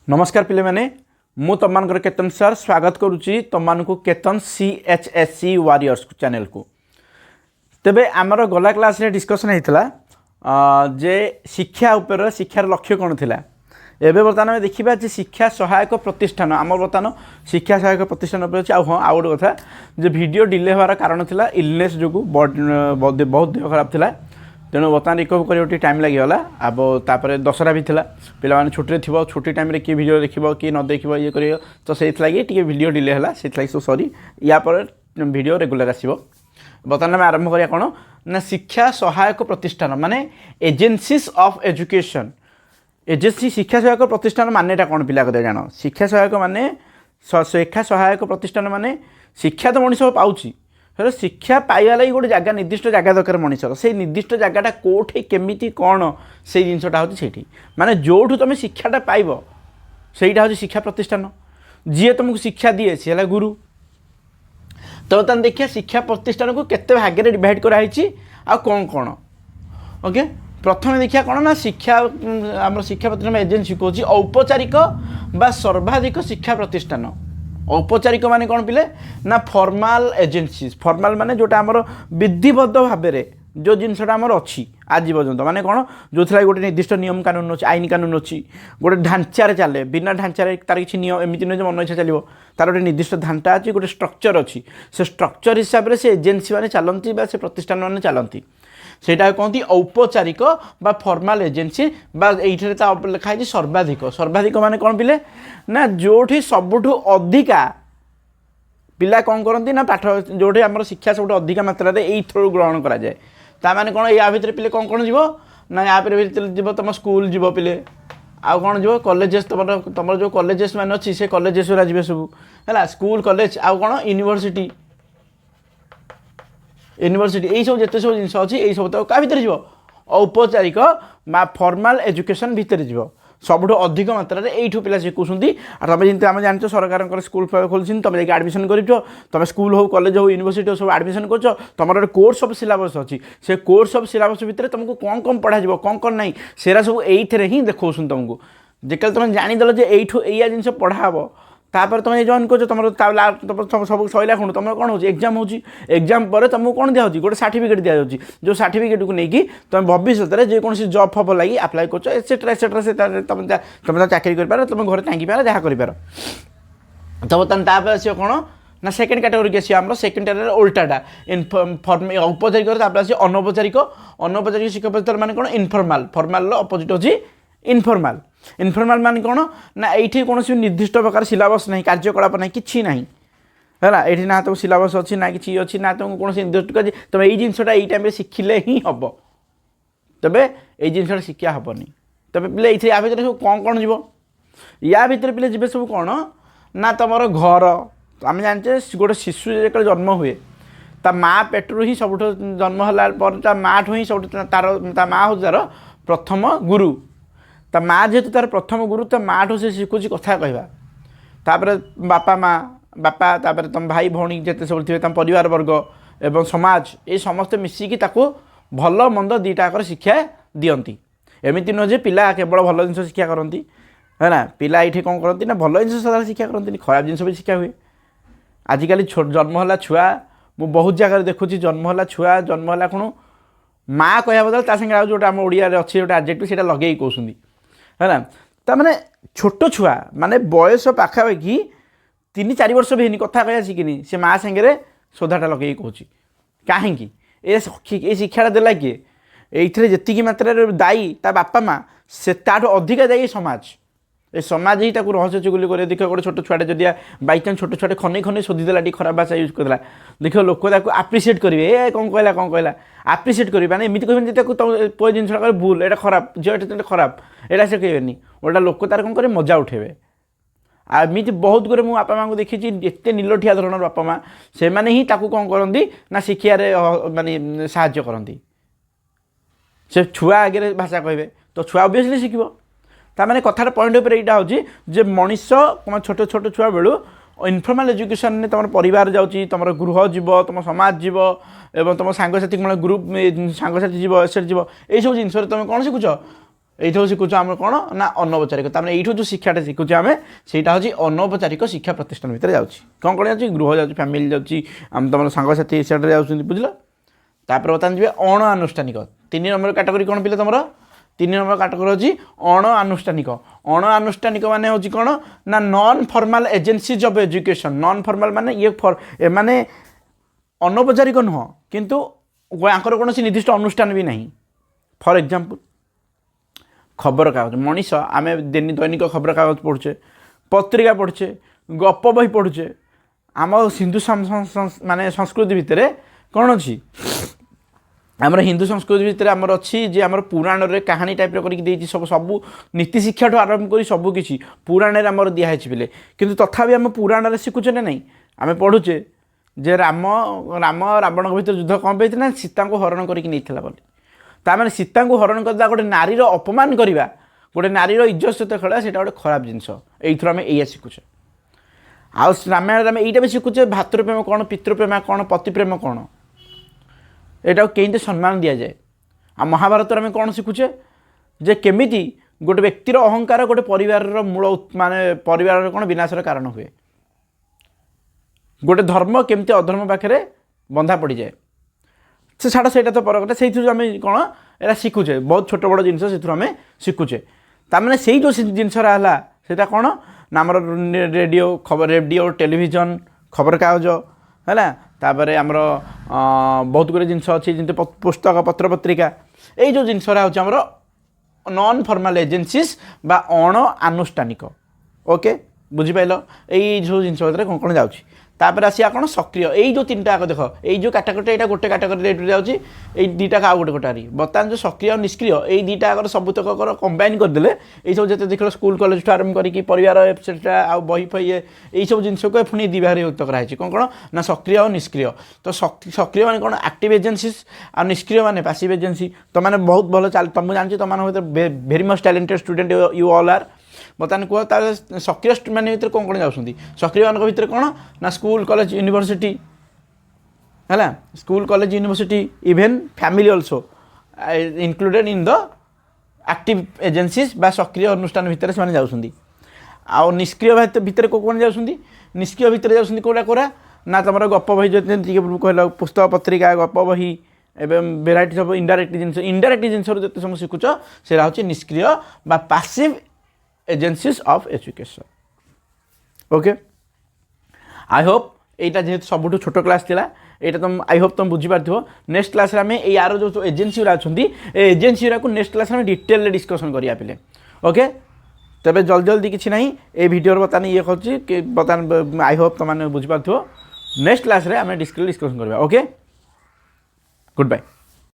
नमस्कार पिले माने मु तुम मानकर केतन सर स्वागत करुच्ची तुम को केतन CHSC वारियर्स चैनल को। तेबे आमर गला क्लास रे डिस्कशन होता जे शिक्षा उपर शिक्षार लक्ष्य कौन थिला। एबे बर्तमान देखा जे शिक्षा सहायक प्रतिष्ठान आम बर्तमान शिक्षा सहायक प्रतिष्ठान अच्छे हाँ गोटे कथा जे वीडियो डिले होवार कारण थिला इलनेस जो बहुत देह खराब थिला तेणु बर्तमान रिकवर कर टाइम लगिगला। अब तापर दशहरा भी थिला पिला माने छुट्टी थी छुट्टी टाइम रे किए वीडियो देखिबो कि न देखिबो ये करियो तो से टे वीडियो डिले है से सो सॉरी या पर वीडियो रेगुलर आसीबो। बर्तमान आम आरंभ करिया कोन ना शिक्षा सहायक प्रतिष्ठान माने एजेंसीज ऑफ एजुकेशन। एजेंसी शिक्षा सहायक प्रतिष्ठान मानेटा कौन पिला कदे जान। शिक्षा सहायक माने शिक्षा सहायक प्रतिष्ठान माने शिक्षा तो मनीष पाउची हेलो शिक्षा पाइबा लगी गोटे जगह निर्दिष्ट जगह दरकार मनीषर से निर्दिष्ट जगहटा कौटे केमिति कौन से जिनसटा हूँ से माने जोठू तुम शिक्षाटा पाइब सहीटा हूँ शिक्षा प्रतिष्ठान। जी तुमको शिक्षा दिए सी है गुरु। तो बर्तमान देखिए शिक्षा प्रतिष्ठान को केते भाग्य डिवाइड कराई आ कौन कौन ओके। प्रथम देखिए कौन ना शिक्षा आम शिक्षा प्रतिष्ठान एजेंसी कौन औपचारिक बा सर्वाधिक शिक्षा प्रतिष्ठान। औपचारिक माने कौन पिले ना फॉर्मल एजेंसीज। फॉर्मल माने जोटा आमर विधिबद्ध भाव में जो जिनसटा आमर अच्छी आज पर्यंत माने कौन जो गोटे निर्दिष्ट नियम कानून अच्छी आईन कानून अच्छी गोटे ढांचार चले बिना ढांचार तार किसी नियम एमती नुहे मन इच्छा चलो तार गोटे निर्दिष्ट ढांचा अच्छी गोटे स्ट्रक्चर अच्छी से स्ट्रक्चर हिसाब से एजेंसी मैंने चलती से प्रतिष्ठान मैंने चलती सेटा कहती औपचारिक बा फॉर्मल एजेंसी बा ये लिखाई सर्वाधिक। सर्वाधिक माने कौन पिले ना जोठी सबुठू अधिका पिला कौन करती ना पाठ जोठी आम शिक्षा सब अधिका मात्रा यही थ्रू ग्रहण करा जाए ताने कौन या भितर पिले कौन कौन जीव ना या भर तुम स्कूल जीव पिले आउ कौन जीव कॉलेजेस तुम जो कॉलेजेस मान अच्छी से कॉलेजेस जी सब है स्कूल कॉलेज आउ कौन यूनिवर्सिटी यूनिवर्सिटी यही सब जिते सब जिन अच्छी यही सब तो क्या भितर जीव औपचारिक बा फॉर्मल एजुकेशन भितर जीव सबुठ अधिक मात्रा यू पिला शिखुंट। तुम जमी आम जान सरकार स्कूल खोलुन तुम जाए आडमिशन कर तुम स्कूल हो कॉलेज हो यूनिवर्सिटी हो सब आडमिशन कर तुम गोटे कोर्स ऑफ सिलेबस अच्छी से कोर्स ऑफ सिलेबस भितर तुमको कौन कौन पढ़ा कौन कौन ना सेरा सब ये ही देखो तुमको जिते तुम जानीदेल यू या जिन पढ़ा हे तापर तुम जॉइन कर तुम सब सैला खुण तुम कौन हो एग्जाम हो एग्जाम पर तुमको कौन दिया गोटे सर्टिफिकेट दिया जो सर्टिफिकेट को लेकिन तुम भविष्य में जेकोसी जॉब फब लगी आप्लाय कर एक्सेट्रा एक्सेट्रा से तुम चाकरी कर तुम घर टाँगी पार जहाँ कर। तो बर्तमान तापर आस कौन ना सेकेंड कैटेगोरी आस आम सेकेंड कैटेगोरी उल्टाटा औपचारिक आस अनौपचारिक। अनौपचारिक शिक्षा प्रतिष्ठान माने कौन इनफॉर्मल फॉर्मल अपोजिट अच्छी इनफॉर्मल। इनफॉर्मल मान कौन ना ये कौन निर्दिष्ट प्रकार सिलेबस ना कार्यकलाप ना कि ना है ये ना तुम सिलेबस अच्छी ना कि अच्छी ना तुमको कौन निर्दिष्ट तुम यही जिनसा ये टाइम शिखिले ही हम तेरे ये जिनसा शिक्षा हेनी। तेरे पे ये या भर सब कौन कौन जीव या भर पे जी सब कौन ना तुम घर आम जाने गोटे शिशु जो जन्म हुए ता माँ पेटू ही सब जन्म है माँ ठू ही सब तार माँ हूँ तार प्रथम गुरु। ता माँ जेहेतु तार प्रथम गुरु तो माँ ठू से शिखुची कथा कहवा बापा माँ बापा तापर तुम भाई भौणी जिते सब थे परिवार वर्ग एवं समाज ये समस्ते मिसिकी ताको भल मंद दीटाकर शिक्षा दियंती। एमती नुहे पिला केवल भल जिन शिक्षा करती है ना पिला ये कौन करती ना भल जिन सदा शिक्षा करती खराब जिन भी शिक्षा हुए। आजिकल जन्मला छुआ मु बहुत जगह देखुची जन्मला छुआ जन्मला कौन माँ कह बदल तांगे जो आम ओडिया अच्छे जो एडजेक्टिव से लगे कहते है ना ता माने छोट छुआ माने बयस पाखापाखि 3-4 वर्ष भी नहीं कथा कह शिखिनी से माँ सागर सोधाटा लगे कहूँ कहीं ये शिक्षा देला किए ये जी मात्रा दायी ता बापा माँ से अधिका दायी समाज ए समाज ही रहस्य चुगली कर देख गोटे छोट छुआटे जदि बाई चान्स छोट छुआटे खने खने शोधीदेला खराब भाषा यूज करदेला देख लोक आप्रिसीएट करेंगे ए कौन कहला आप्रिसीएट करेंगे मैंने एमती कहते पुआ जिनसा भूल एटा खराब झील खराब एटा से कहबेनि ओटा लोक तार कौन करे मजा उठेबे। आमती बहुत गुरे मो बापा माँ को देखी एत नीलठिया धरण बापा माँ से मैंने ही कौन करती ना शिक्षार मानने साहाय्य करती से छुआ आगे भाषा कहे तो छुआ ओबियसली शिखब ताने कथार पॉइंट उपर यहाँ हूँ मनीष छोट छोट छुआ बेलू इनफॉर्मल एजुकेशन ने तुम परिवार जाऊँगी तुम गृह जीव तुम समाज जीव एवं तुम सांगसाथी ग्रुप सांगसाथी जीव एसेट जीव यही सब जिन तुम कौन शिखुच এইଠୁ ଶିଖୁଛୁ ଆମେ କ'ଣ ନା ଅନୌପଚାରିକ ତାମାନେ ଏଇଠୁ ଯେଉଁ ଶିକ୍ଷାଟା ଶିଖୁଛୁ ଆମେ ସେଇଟା ହେଉଛି ଅନୌପଚାରିକ ଶିକ୍ଷା ପ୍ରତିଷ୍ଠାନ ଭିତରେ ଯାଉଛି କ'ଣ କ'ଣ ଯାଉଛି ଗୃହ ଯାଉଛି ଫ୍ୟାମିଲି ଯାଉଛି ଆମେ ତୁମର ସାଙ୍ଗସାଥି ସିଆଡ଼େ ଯାଉଛନ୍ତି ବୁଝିଲ ତାପରେ ବର୍ତ୍ତମାନ ଯିବେ ଅଣ ଆନୁଷ୍ଠାନିକ 3 ନମ୍ବର କାଟେଗୋରୀ କ'ଣ ପିଲେ ତୁମର 3 ନମ୍ବର କାଟେଗୋରୀ ହେଉଛି ଅଣ ଆନୁଷ୍ଠାନିକ ମାନେ ହେଉଛି କ'ଣ ନା non formal agencies of education non formal ମାନେ ମାନେ ଅନୌପଚାରିକ ନୁହଁ କିନ୍ତୁ ଆଙ୍କର କୌଣସି ନିର୍ଦ୍ଦିଷ୍ଟ ଅନୁଷ୍ଠାନ ବି ନାହିଁ ଫର୍ ଏକ୍ଜାମ୍ପଲ୍ ଖବରକାଗଜ ମଣିଷ ଆମେ ଦୈନିକ ଖବରକାଗଜ ପଢ଼ୁଛେ ପତ୍ରିକା ପଢ଼ୁଛେ ଗପ ବହି ପଢ଼ୁଛେ ଆମ ହିନ୍ଦୁ ମାନେ ସଂସ୍କୃତି ଭିତରେ କ'ଣ ଅଛି ଆମର ହିନ୍ଦୁ ସଂସ୍କୃତି ଭିତରେ ଆମର ଅଛି ଯେ ଆମର ପୁରାଣରେ କାହାଣୀ ଟାଇପ୍ର କରିକି ଦେଇଛି ସବୁ ନୀତି ଶିକ୍ଷାଠୁ ଆରମ୍ଭ କରି ସବୁକିଛି ପୁରାଣରେ ଆମର ଦିଆହେଇଛି ପିଲେ କିନ୍ତୁ ତଥାପି ଆମେ ପୁରାଣରେ ଶିଖୁଛେ ନା ନାହିଁ ଆମେ ପଢ଼ୁଛେ ଯେ ରାମ ରାବଣଙ୍କ ଭିତରେ ଯୁଦ୍ଧ କ'ଣ ପାଇଁ ହେଇଥିଲା ସୀତାଙ୍କୁ ହରଣ କରିକି ନେଇଥିଲା ବୋଲି ତାମାନେ ସୀତାଙ୍କୁ ହରଣ କରିଦେଲା ଗୋଟେ ନାରୀର ଅପମାନ କରିବା ଗୋଟେ ନାରୀର ଇଜ୍ଜତ ସହିତ ଖେଳିବା ସେଇଟା ଗୋଟେ ଖରାପ ଜିନିଷ ଏଇଥିରୁ ଆମେ ଏଇଆ ଶିଖୁଛେ ଆଉ ରାମାୟଣରେ ଆମେ ଏଇଟା ବି ଶିଖୁଛେ ଭାତୃପ୍ରେମ କ'ଣ ପିତୃପ୍ରେମ କ'ଣ ପତିପ୍ରେମ କ'ଣ ଏଇଟାକୁ କେମିତି ସମ୍ମାନ ଦିଆଯାଏ ଆଉ ମହାଭାରତରେ ଆମେ କ'ଣ ଶିଖୁଛେ ଯେ କେମିତି ଗୋଟେ ବ୍ୟକ୍ତିର ଅହଙ୍କାର ଗୋଟେ ପରିବାରର ମୂଳ ମାନେ ପରିବାରର କ'ଣ ବିନାଶର କାରଣ ହୁଏ ଗୋଟେ ଧର୍ମ କେମିତି ଅଧର୍ମ ପାଖରେ ବନ୍ଧା ପଡ଼ିଯାଏ ସେ ଛାଡ଼ ସେଇଟା ତ ପର କଥା ସେଇଥିରୁ ଆମେ କ'ଣ ଏଇଟା ଶିଖୁଛେ ବହୁତ ଛୋଟ ବଡ଼ ଜିନିଷ ସେଥିରୁ ଆମେ ଶିଖୁଛେ ତାମାନେ ସେଇ ଯେଉଁ ଜିନିଷଟା ହେଲା ସେଇଟା କ'ଣ ନା ଆମର ରେଡ଼ିଓ ଟେଲିଭିଜନ ଖବରକାଗଜ ହେଲା ତାପରେ ଆମର ବହୁତ ଗୁଡ଼ିଏ ଜିନିଷ ଅଛି ଯେମିତି ପୁସ୍ତକ ପତ୍ର ପତ୍ରିକା ଏଇ ଯେଉଁ ଜିନିଷଟା ହେଉଛି ଆମର ନନ୍ ଫର୍ମାଲ୍ ଏଜେନ୍ସିଜ୍ ବା ଅଣ ଆନୁଷ୍ଠାନିକ ଓକେ ବୁଝିପାରିଲ ଏଇ ଯେଉଁ ଜିନିଷ ଭିତରେ କ'ଣ କ'ଣ ଯାଉଛି ତାପରେ ଆସିବା କ'ଣ ସକ୍ରିୟ ଏଇ ଯେଉଁ 3ଟା ଆଗ ଦେଖ ଏଇ ଯେଉଁ କାଟାଗୋରୀଟା ଏଇଟା ଗୋଟେ କାଟାଗୋରୀରେ ଏଇଠୁ ଯାଉଛି ଏଇ 2ଟା ଆଉ ଗୋଟେ କାଟାଗୋରୀ ବର୍ତ୍ତମାନ ଯେଉଁ ସକ୍ରିୟ ଆଉ ନିଷ୍କ୍ରିୟ ଏଇ 2ଟା ଆଗର ସବୁତକର କମ୍ବାଇନ୍ କରିଦେଲେ ଏଇସବୁ ଯେତେ ଦେଖିଲ ସ୍କୁଲ କଲେଜଠୁ ଆରମ୍ଭ କରିକି ପରିବାର ଏଟସେଟ୍ରା ଆଉ ବହି ଫହି ଏଇସବୁ ଜିନିଷକୁ ପୁଣି 2 ଭାଗରେ ବିଭକ୍ତ କରାହେଇଛି କ'ଣ ନା ସକ୍ରିୟ ଆଉ ନିଷ୍କ୍ରିୟ ତ ସକ୍ରିୟ ମାନେ କ'ଣ ଆକ୍ଟିଭ୍ ଏଜେନ୍ସିଜ୍ ଆଉ ନିଷ୍କ୍ରିୟ ମାନେ ପାସିଭ୍ ଏଜେନ୍ସି ତୁମମାନେ ବହୁତ ଭଲ ତୁମକୁ ଜାଣିଛି ତୁମମାନଙ୍କ ଭିତରେ very much talented student you all are ବର୍ତ୍ତମାନ କୁହ ତାହେଲେ ସକ୍ରିୟ ମାନେ ଭିତରେ କ'ଣ କ'ଣ ଯାଉଛନ୍ତି ସକ୍ରିୟମାନଙ୍କ ଭିତରେ କ'ଣ ନା ସ୍କୁଲ କଲେଜ ୟୁନିଭର୍ସିଟି ହେଲା school college university even family also included in the active agencies ବା ସକ୍ରିୟ ଅନୁଷ୍ଠାନ ଭିତରେ ସେମାନେ ଯାଉଛନ୍ତି ଆଉ ନିଷ୍କ୍ରିୟ ଭିତରେ କେଉଁମାନେ ଯାଉଛନ୍ତି ନିଷ୍କ୍ରିୟ ଭିତରେ ଯାଉଛନ୍ତି କେଉଁଟା ନା ତୁମର ଗପ ବହି ଯେମିତି କହିଲ ପୁସ୍ତକ ପତ୍ରିକା ଗପ ବହି ଏବଂ ଭେରାଇଟି ସବୁ ଇନଡାଇରେକ୍ଟ ଜିନିଷରୁ ଯେତେ ସମୟ ଶିଖୁଛ ସେଇଟା ହେଉଛି ନିଷ୍କ୍ରିୟ ବା passive agencies of education okay I hope एटा जेहेतु सबुठ छोट क्लास थिला एटा तुम आई होप तुम बुझी पारथिबो नेक्स्ट क्लास रे हमें यार जो एजेंसी रा अछंती ए एजेंसी रा को नेक्स्ट क्लास रे डिटेल डिस्कशन करिया पिले ओके तबे जल्दी जल्दी किछि नहीं ए वीडियो रे बतानी ये कहछि कि बतान आई होप तुम माने बुझी पारथिबो नेक्स्ट क्लास रे हमें डिस्कशन करबा ओके गुड बाय।